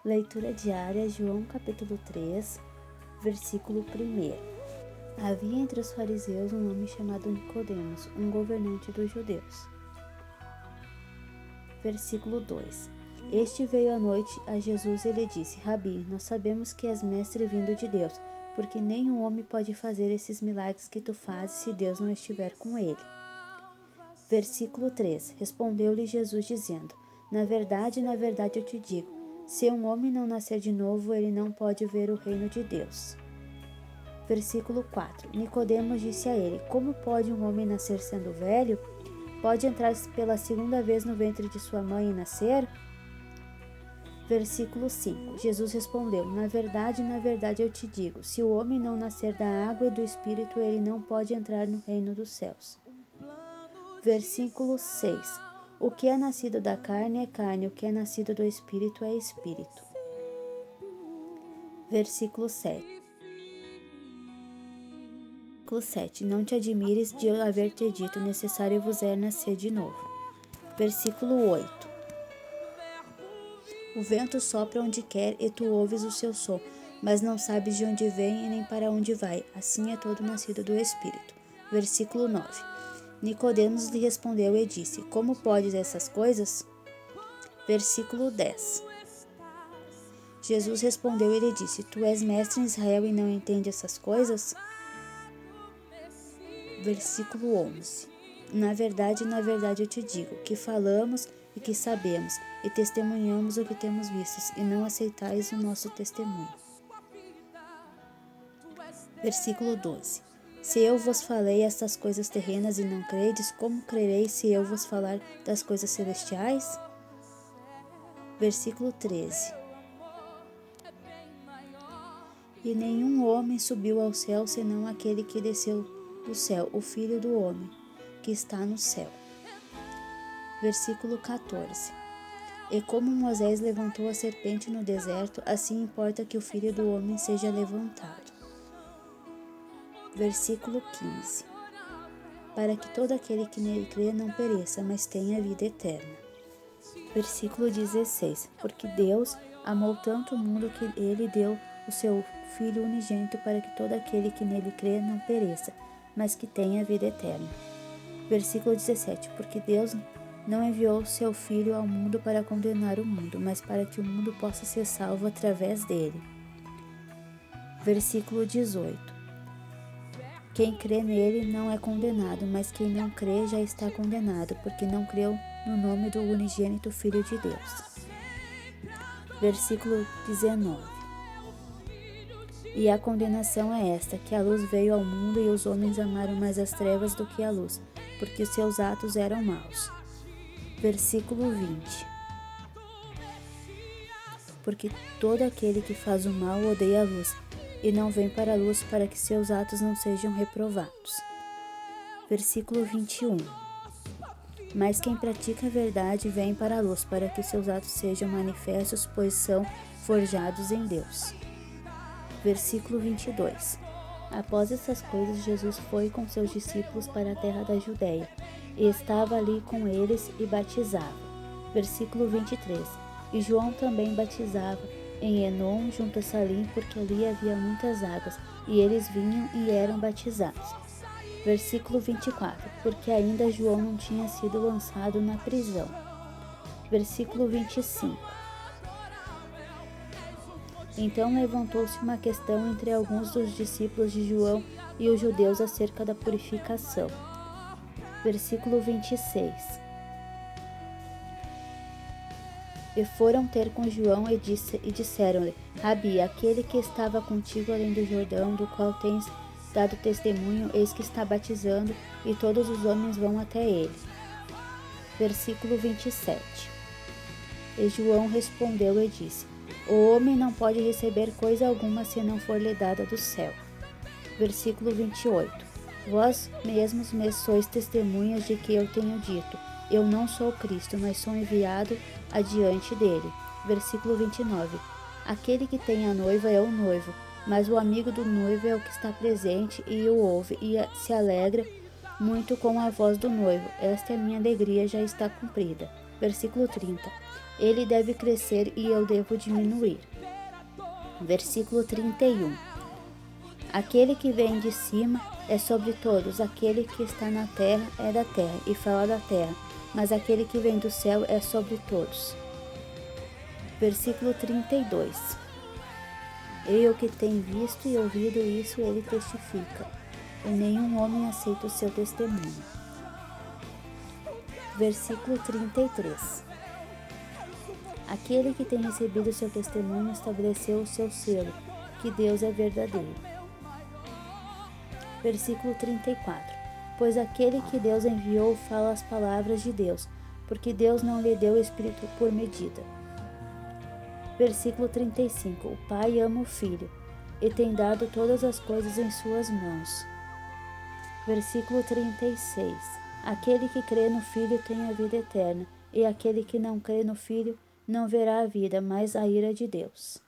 Leitura diária, João capítulo 3, versículo 1. Havia entre os fariseus um homem chamado Nicodemos, um governante dos judeus. Versículo 2. Este veio à noite a Jesus e lhe disse: Rabi, nós sabemos que és mestre vindo de Deus, porque nenhum homem pode fazer esses milagres que tu fazes se Deus não estiver com ele. Versículo 3. Respondeu-lhe Jesus dizendo: na verdade eu te digo, se um homem não nascer de novo, ele não pode ver o reino de Deus. Versículo 4. Nicodemos disse a ele: como pode um homem nascer sendo velho? Pode entrar pela segunda vez no ventre de sua mãe e nascer? Versículo 5. Jesus respondeu: na verdade eu te digo, se o homem não nascer da água e do Espírito, ele não pode entrar no reino dos céus. Versículo 6. O que é nascido da carne é carne, o que é nascido do Espírito é Espírito. Versículo 7. Versículo 7. Não te admires de eu haver te dito, necessário vos é nascer de novo. Versículo 8. O vento sopra onde quer e tu ouves o seu som, mas não sabes de onde vem e nem para onde vai. Assim é todo nascido do Espírito. Versículo 9. Nicodemos lhe respondeu e disse: como podes essas coisas? Versículo 10. Jesus respondeu e lhe disse: tu és mestre em Israel e não entende essas coisas? Versículo 11. Na verdade eu te digo, que falamos e que sabemos, e testemunhamos o que temos visto, e não aceitais o nosso testemunho. Versículo 12. Se eu vos falei estas coisas terrenas e não credes, como crereis se eu vos falar das coisas celestiais? Versículo 13. E nenhum homem subiu ao céu, senão aquele que desceu do céu, o Filho do homem, que está no céu. Versículo 14. E como Moisés levantou a serpente no deserto, assim importa que o Filho do homem seja levantado. Versículo 15. Para que todo aquele que nele crê não pereça, mas tenha vida eterna. Versículo 16. Porque Deus amou tanto o mundo que ele deu o seu Filho unigênito para que todo aquele que nele crê não pereça, mas que tenha vida eterna. Versículo 17. Porque Deus não enviou o seu Filho ao mundo para condenar o mundo, mas para que o mundo possa ser salvo através dele. Versículo 18. Quem crê nele não é condenado, mas quem não crê já está condenado, porque não creu no nome do unigênito Filho de Deus. Versículo 19. E a condenação é esta, que a luz veio ao mundo e os homens amaram mais as trevas do que a luz, porque os seus atos eram maus. Versículo 20. Porque todo aquele que faz o mal odeia a luz, e não vem para a luz para que seus atos não sejam reprovados. Versículo 21. Mas quem pratica a verdade vem para a luz, para que seus atos sejam manifestos, pois são forjados em Deus. Versículo 22. Após essas coisas, Jesus foi com seus discípulos para a terra da Judéia, e estava ali com eles e batizava. Versículo 23. E João também batizava em Enom, junto a Salim, porque ali havia muitas águas, e eles vinham e eram batizados. Versículo 24. Porque ainda João não tinha sido lançado na prisão. Versículo 25. Então levantou-se uma questão entre alguns dos discípulos de João e os judeus acerca da purificação. Versículo 26. E foram ter com João e disseram-lhe: Rabi, aquele que estava contigo além do Jordão, do qual tens dado testemunho, eis que está batizando, e todos os homens vão até ele. Versículo 27. E João respondeu e disse: o homem não pode receber coisa alguma se não for lhe dada do céu. Versículo 28. Vós mesmos me sois testemunhas de que eu tenho dito: eu não sou Cristo, mas sou enviado adiante dele. Versículo 29. Aquele que tem a noiva é o noivo, mas o amigo do noivo é o que está presente e o ouve, e se alegra muito com a voz do noivo. Esta é a minha alegria, já está cumprida. Versículo 30. Ele deve crescer e eu devo diminuir. Versículo 31. Aquele que vem de cima é sobre todos, aquele que está na terra é da terra e fala da terra, mas aquele que vem do céu é sobre todos. Versículo 32. Eu que tenho visto e ouvido isso, ele testifica, e nenhum homem aceita o seu testemunho. Versículo 33. Aquele que tem recebido o seu testemunho estabeleceu o seu selo, que Deus é verdadeiro. Versículo 34. Pois aquele que Deus enviou fala as palavras de Deus, porque Deus não lhe deu o Espírito por medida. Versículo 35. O Pai ama o Filho, e tem dado todas as coisas em suas mãos. Versículo 36. Aquele que crê no Filho tem a vida eterna, e aquele que não crê no Filho não verá a vida, mas a ira de Deus.